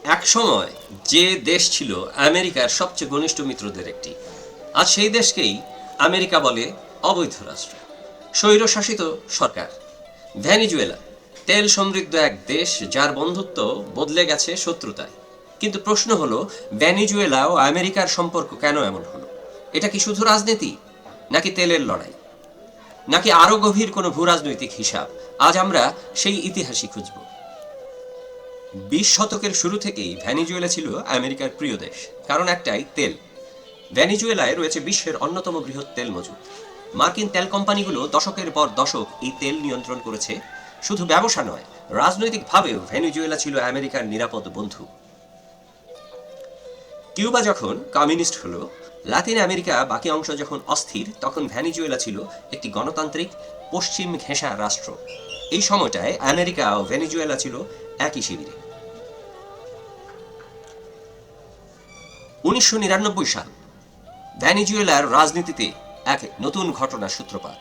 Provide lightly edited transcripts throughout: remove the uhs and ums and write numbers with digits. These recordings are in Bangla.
এক সময় যে দেশ ছিল আমেরিকার সবচেয়ে ঘনিষ্ঠ মিত্রদের একটি, আজ সেই দেশকেই আমেরিকা বলে অবৈধ রাষ্ট্র, স্বৈরশাসিত সরকার। ভেনিজুয়েলা তেল সমৃদ্ধ এক দেশ, যার বন্ধুত্ব বদলে গেছে শত্রুতায়। কিন্তু প্রশ্ন হলো, ভেনিজুয়েলা ও আমেরিকার সম্পর্ক কেন এমন হলো? এটা কি শুধু রাজনীতি, নাকি তেলের লড়াই, নাকি আরো গভীর কোনো ভূ রাজনৈতিক হিসাব? আজ আমরা সেই ইতিহাসই খুঁজব। 20 শতকের শুরু থেকেই ভেনিজুয়েলা ছিল আমেরিকার প্রিয় দেশ, কারণ একটাই, তেল। ভেনিজুয়েলায় রয়েছে বিশ্বের অন্যতম বৃহৎ তেল মজুদ। মার্কিন তেল কোম্পানিগুলো দশকের পর দশক এই তেল নিয়ন্ত্রণ করেছে। শুধু ব্যবসা নয়, রাজনৈতিকভাবেও ভেনিজুয়েলা ছিল আমেরিকার নিরাপদ বন্ধু। কিউবা যখন কমিউনিস্ট হলো, লাতিন আমেরিকা বাকি অংশ যখন অস্থির, তখন ভেনিজুয়েলা ছিল একটি গণতান্ত্রিক পশ্চিম ঘেঁষা রাষ্ট্র। এই সময়টায় আমেরিকা ও ভেনিজুয়েলা ছিল একই শিবিরে। 1999 সাল, ভেনিজুয়েলার রাজনীতিতে এক নতুন ঘটনার সূত্রপাত।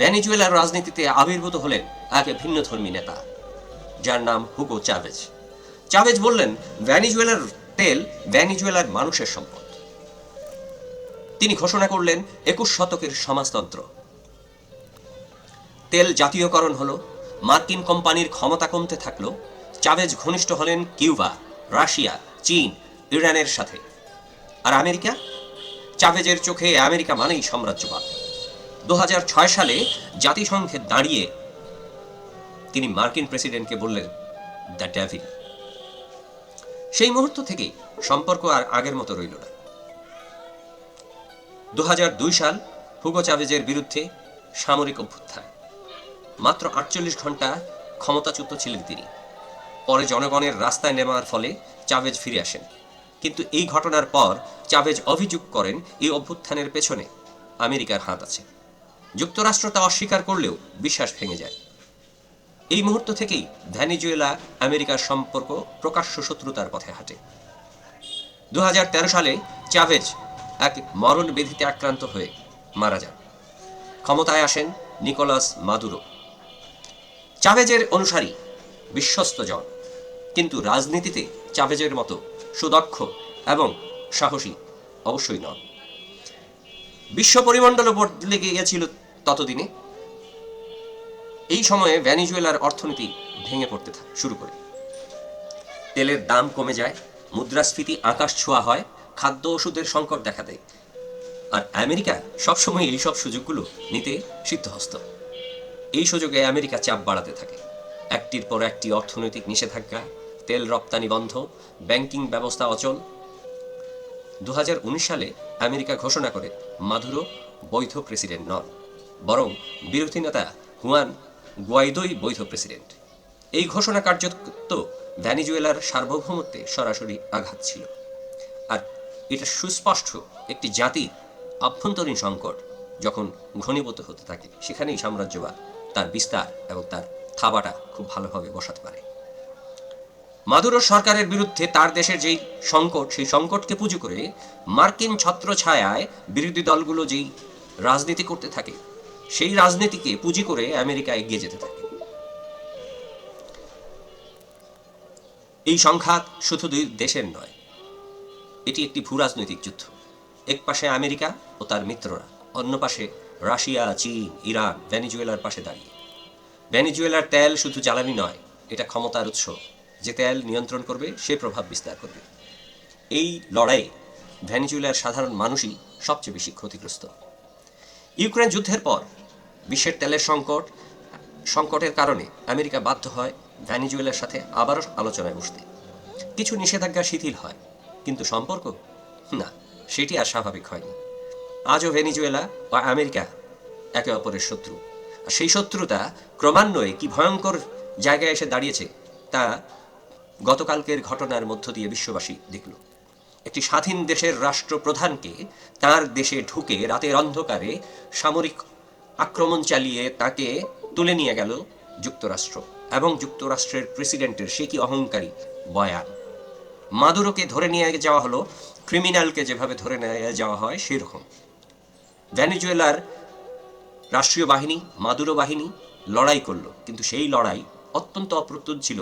ভেনিজুয়েলার রাজনীতিতে আবির্ভূত হলেন এক ভিন্নধর্মী নেতা, যার নাম হুগো চাভেজ। চাভেজ বললেন, ভেনিজুয়েলার তেল ভেনিজুয়েলার মানুষের সম্পদ। তিনি ঘোষণা করলেন 21 শতকের সমাজতন্ত্র। তেল জাতীয়করণ হলো, মার্কিন কোম্পানির ক্ষমতা কমতে থাকলো। চাভেজ ঘনিষ্ঠ হলেন কিউবা, রাশিয়া, চীন, ইরানের সাথে। আর আমেরিকা? চাভেজের চোখে আমেরিকা মানেই সাম্রাজ্যবাদ। 2006 সালে জাতিসংঘে দাঁড়িয়ে তিনি মার্কিন প্রেসিডেন্টকে বললেন, দ্য ডেভিল। সেই মুহূর্ত থেকেই সম্পর্ক আর আগের মতো রইল না। 2002 সাল, হুগো চাভেজের বিরুদ্ধে সামরিক অভ্যুত্থান। মাত্র 48 ঘন্টা ক্ষমতাচ্যুত ছিলেন তিনি। পরে জনগণের রাস্তায় নেমার ফলে চাভেজ ফিরে আসেন। কিন্তু এই ঘটনার পর চাভেজ অভিযোগ করেন, এই অভ্যুত্থানের পেছনে আমেরিকার হাত আছে। যুক্তরাষ্ট্র তা অস্বীকার করলেও বিশ্বাস ভেঙে যায়। এই মুহূর্ত থেকেই ভেনিজুয়েলা আমেরিকার সম্পর্ক প্রকাশ্য শত্রুতার পথে হাঁটে। 2013 সালে চাভেজ এক মরণ ব্যাধিতে আক্রান্ত হয়ে মারা যান। ক্ষমতায় আসেন নিকোলাস মাদুরো। চাভেজের অনুসারী, বিশ্বস্ত জন, কিন্তু রাজনীতিতে চাভেজের মতো সুদক্ষ এবং সাহসী অবশ্যই নন। বিশ্ব পরিমণ্ডলও বদলে গিয়েছিল ততদিনে। এই সময়ে ভেনিজুয়েলার অর্থনীতি ভেঙে পড়তে শুরু করে। তেলের দাম কমে যায়, মুদ্রাস্ফীতি আকাশ ছোঁয়া হয়, খাদ্য ওষুধের সংকট দেখা দেয়। আর আমেরিকা সবসময় এইসব সুযোগগুলো নিতে সিদ্ধহস্ত। এই সুযোগে আমেরিকা চাপ বাড়াতে থাকে। একটির পর একটি অর্থনৈতিক নিষেধাজ্ঞা, তেল রপ্তানি বন্ধ, ব্যাংকিং ব্যবস্থা অচল। 2019 সালে আমেরিকা ঘোষণা করে মাদুরো বৈধ প্রেসিডেন্ট নন, বরং বিরোধী নেতা হুয়ান গুয়াইদোই বৈধ প্রেসিডেন্ট। এই ঘোষণা কার্যত ভেনিজুয়েলার সার্বভৌমত্বে সরাসরি আঘাত ছিল। আর এটা সুস্পষ্ট, একটি জাতির আভ্যন্তরীণ সংকট যখন ঘনীভূত হতে থাকে, সেখানেই সাম্রাজ্যবাদ তার বিস্তার এবং তার থাবাটা খুব ভালোভাবে বসাতে পারে। মাদুরো সরকারের বিরুদ্ধে তার দেশের যেই সংকট, সেই সংকটকে পুঁজি করে মার্কিন ছত্রছায়ায় বিরোধী দলগুলো যেই রাজনীতি করতে থাকে, সেই রাজনীতিকে পুঁজি করে আমেরিকা এগিয়ে যেতে থাকে। এই সংঘাত শুধু দুই দেশের নয়, এটি একটি ভূরাজনৈতিক যুদ্ধ। এক পাশে আমেরিকা ও তার মিত্ররা, অন্য পাশে রাশিয়া, চীন, ইরান ভেনিজুয়েলার পাশে দাঁড়িয়ে। ভেনিজুয়েলার তেল শুধু জ্বালানি নয়, এটা ক্ষমতার উৎস। যে তেল নিয়ন্ত্রণ করবে, সে প্রভাব বিস্তার করবে। এই লড়াইয়ে ভেনিজুয়েলার সাধারণ মানুষই সবচেয়ে বেশি ক্ষতিগ্রস্ত। ইউক্রেন যুদ্ধের পর বিশ্বের তেলের সংকটের কারণে আমেরিকা বাধ্য হয় ভেনিজুয়েলার সাথে আবারও আলোচনায় বসতে। কিছু নিষেধাজ্ঞা শিথিল হয়, কিন্তু সম্পর্ক না, সেটি আর স্বাভাবিক হয়নি। আজও ভেনিজুয়েলা ও আমেরিকা একে অপরের শত্রু। আর সেই শত্রুতা ক্রমান্বয়ে কি ভয়ঙ্কর জায়গায় এসে দাঁড়িয়েছে, তা গতকালকের ঘটনার মধ্য দিয়ে বিশ্ববাসী দেখল। একটি স্বাধীন দেশের রাষ্ট্রপ্রধানকে তার দেশে ঢুকে রাতের অন্ধকারে সামরিক আক্রমণ চালিয়ে তাকে তুলে নিয়ে গেল যুক্তরাষ্ট্র, এবং যুক্তরাষ্ট্রের প্রেসিডেন্টের সে কি অহংকারী বয়ান। মাদুরোকে ধরে নিয়ে যাওয়া হলো ক্রিমিনালকে যেভাবে ধরে নিয়ে যাওয়া হয় সেরকম। ভেনিজুয়েলার রাষ্ট্রীয় বাহিনী, মাদুরো বাহিনী লড়াই করল, কিন্তু সেই লড়াই অত্যন্ত অপ্রস্তুত ছিল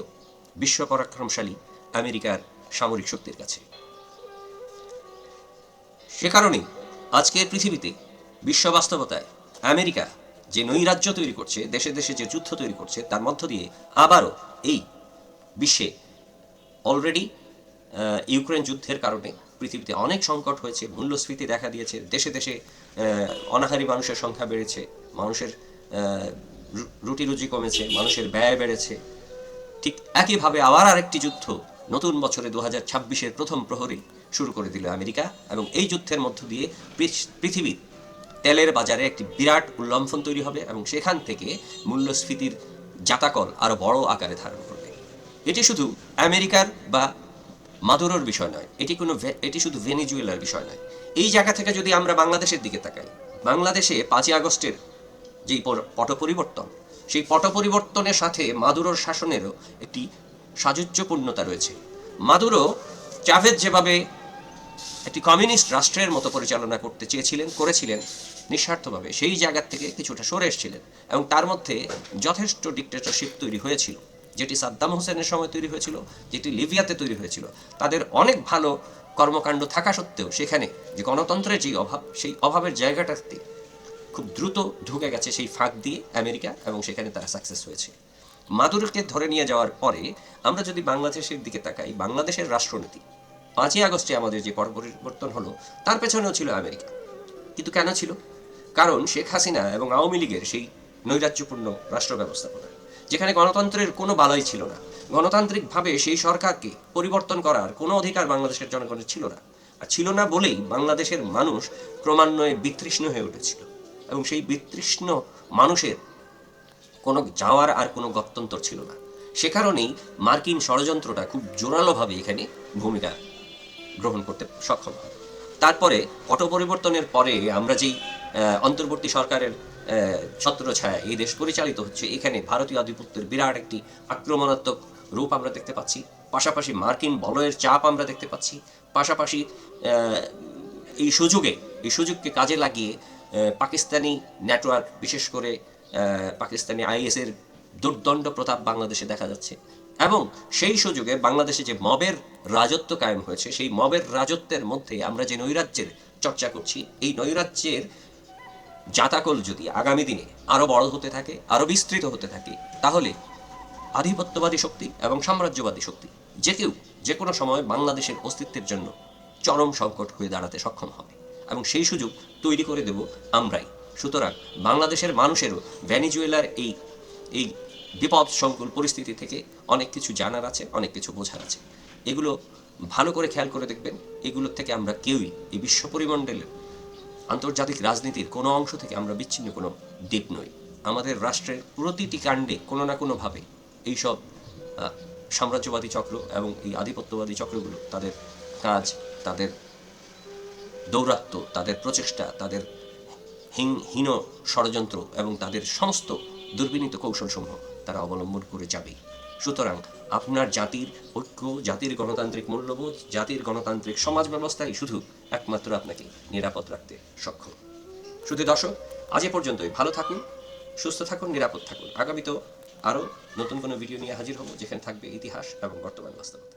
বিশ্ব পরাক্রমশালী আমেরিকার সামরিক শক্তির কাছে। সে কারণেই আজকের পৃথিবীতে বিশ্ব বাস্তবতায় আমেরিকা যে নৈরাজ্য তৈরি করছে, দেশে দেশে যে যুদ্ধ তৈরি করছে, তার মধ্য দিয়ে আবারও এই বিশ্বে অলরেডি ইউক্রেন যুদ্ধের কারণে পৃথিবীতে অনেক সংকট হয়েছে, মূল্যস্ফীতি দেখা দিয়েছে, দেশে দেশে অনাহারী মানুষের সংখ্যা বেড়েছে, মানুষের রুটি রুজি কমেছে, মানুষের ব্যয় বেড়েছে। ঠিক একইভাবে আবার আরেকটি যুদ্ধ নতুন বছরে 2026-এর প্রথম প্রহরে শুরু করে দিল আমেরিকা, এবং এই যুদ্ধের মধ্য দিয়ে পৃথিবীর তেলের বাজারে একটি বিরাট উল্লম্ফন তৈরি হবে, এবং সেখান থেকে মূল্যস্ফীতির জাতাকল আরও বড় আকারে ধারণ করবে। এটি শুধু আমেরিকার বা মাদুরোর বিষয় নয়, এটি শুধু ভেনেজুয়েলার বিষয় নয়। এই জায়গা থেকে যদি আমরা বাংলাদেশের দিকে তাকাই, বাংলাদেশে 5ই আগস্টের যেই পট পরিবর্তন, সেই পট পরিবর্তনের সাথে মাদুরোর শাসনেরও একটি সাযুজ্যপূর্ণতা রয়েছে। মাদুরো চাভেজ যেভাবে একটি কমিউনিস্ট রাষ্ট্রের মতো পরিচালনা করতে করেছিলেন নিঃস্বার্থভাবে, সেই জায়গার থেকে কিছুটা সরে এসেছিলেন, এবং তার মধ্যে যথেষ্ট ডিক্টেটরশিপ তৈরি হয়েছিল, যেটি সাদ্দাম হোসেনের সময় তৈরি হয়েছিল, যেটি লিবিয়াতে তৈরি হয়েছিল। তাদের অনেক ভালো কর্মকাণ্ড থাকা সত্ত্বেও সেখানে যে গণতন্ত্রের যে অভাব, সেই অভাবের জায়গাটাতে খুব দ্রুত ঢুকে গেছে সেই ফাঁক দিয়ে আমেরিকা, এবং সেখানে তারা সাকসেস হয়েছে। মাদুরোকে ধরে নিয়ে যাওয়ার পরে আমরা যদি বাংলাদেশের দিকে তাকাই, বাংলাদেশের রাষ্ট্রনীতি 5ই আগস্টে আমাদের যে পরিবর্তন হলো, তার পেছনেও ছিল আমেরিকা। কিন্তু কেন ছিল? কারণ শেখ হাসিনা এবং আওয়ামী লীগের সেই নৈরাজ্যপূর্ণ রাষ্ট্র ব্যবস্থাপনা, যেখানে গণতন্ত্রের কোনো বালাই ছিল না, গণতান্ত্রিকভাবে সেই সরকারকে পরিবর্তন করার কোনো অধিকার বাংলাদেশের জনগণের ছিল না। আর ছিল না বলেই বাংলাদেশের মানুষ ক্রমান্বয়ে বিতৃষ্ণ হয়ে উঠেছিল, এবং সেই বিতৃষ্ণ মানুষের কোনো যাওয়ার আর কোনো গত্যন্তর ছিল না। সে কারণেই মার্কিন ষড়যন্ত্রটা খুব জোরালোভাবে এখানে ভূমিকা গ্রহণ করতে সক্ষম হয়। তারপরে পট পরিবর্তনের পরে আমরা যেই অন্তর্বর্তী সরকারের ছত্রছায়া এই দেশ পরিচালিত হচ্ছে, এখানে ভারতীয় আধিপত্যের বিরাট একটি আক্রমণাত্মক রূপ আমরা দেখতে পাচ্ছি। পাশাপাশি মার্কিন বলয়ের চাপ আমরা দেখতে পাচ্ছি। পাশাপাশি এই সুযোগকে কাজে লাগিয়ে পাকিস্তানি নেটওয়ার্ক, বিশেষ করে পাকিস্তানি আইএসের দুর্দণ্ড প্রতাপ বাংলাদেশে দেখা যাচ্ছে, এবং সেই সুযোগে বাংলাদেশে যে মবের রাজত্ব কায়েম হয়েছে, সেই মবের রাজত্বের মধ্যে আমরা যে নৈরাজ্যের চর্চা করছি, এই নৈরাজ্যের জাতাকল যদি আগামী দিনে আরও বড় হতে থাকে, আরও বিস্তৃত হতে থাকে, তাহলে আধিপত্যবাদী শক্তি এবং সাম্রাজ্যবাদী শক্তি যে কোনো সময় বাংলাদেশের অস্তিত্বের জন্য চরম সংকট হয়ে দাঁড়াতে সক্ষম হবে, এবং সেই সুযোগ তৈরি করে দেব আমরাই। সুতরাং বাংলাদেশের মানুষেরও ভেনেজুয়েলার এই বিপদ সংকুল পরিস্থিতি থেকে অনেক কিছু জানার আছে, অনেক কিছু বোঝার আছে। এগুলো ভালো করে খেয়াল করে দেখবেন। এগুলোর থেকে আমরা কেউই এই বিশ্ব পরিমণ্ডলের আন্তর্জাতিক রাজনীতির কোনো অংশ থেকে আমরা বিচ্ছিন্ন কোনো দ্বীপ নই। আমাদের রাষ্ট্রের প্রতিটি কাণ্ডে কোনো না কোনোভাবে এইসব সাম্রাজ্যবাদী চক্র এবং এই আধিপত্যবাদী চক্রগুলো তাদের কাজ, তাদের দৌরাত্ম্য, তাদের প্রচেষ্টা, তাদের হীন ষড়যন্ত্র এবং তাদের সমস্ত দুর্বিনীত কৌশলসমূহ তারা অবলম্বন করে যাবে। সুতরাং আপনার জাতির ঐক্য, জাতির গণতান্ত্রিক মূল্যবোধ, জাতির গণতান্ত্রিক সমাজ ব্যবস্থাই শুধু একমাত্র আপনাকে নিরাপদ রাখতে সক্ষম। শুধু দর্শক, আজ এ পর্যন্তই। ভালো থাকুন, সুস্থ থাকুন, নিরাপদ থাকুন। আগামীতেও আরও নতুন কোনো ভিডিও নিয়ে হাজির হব, যেখানে থাকবে ইতিহাস এবং বর্তমান বাস্তবতা।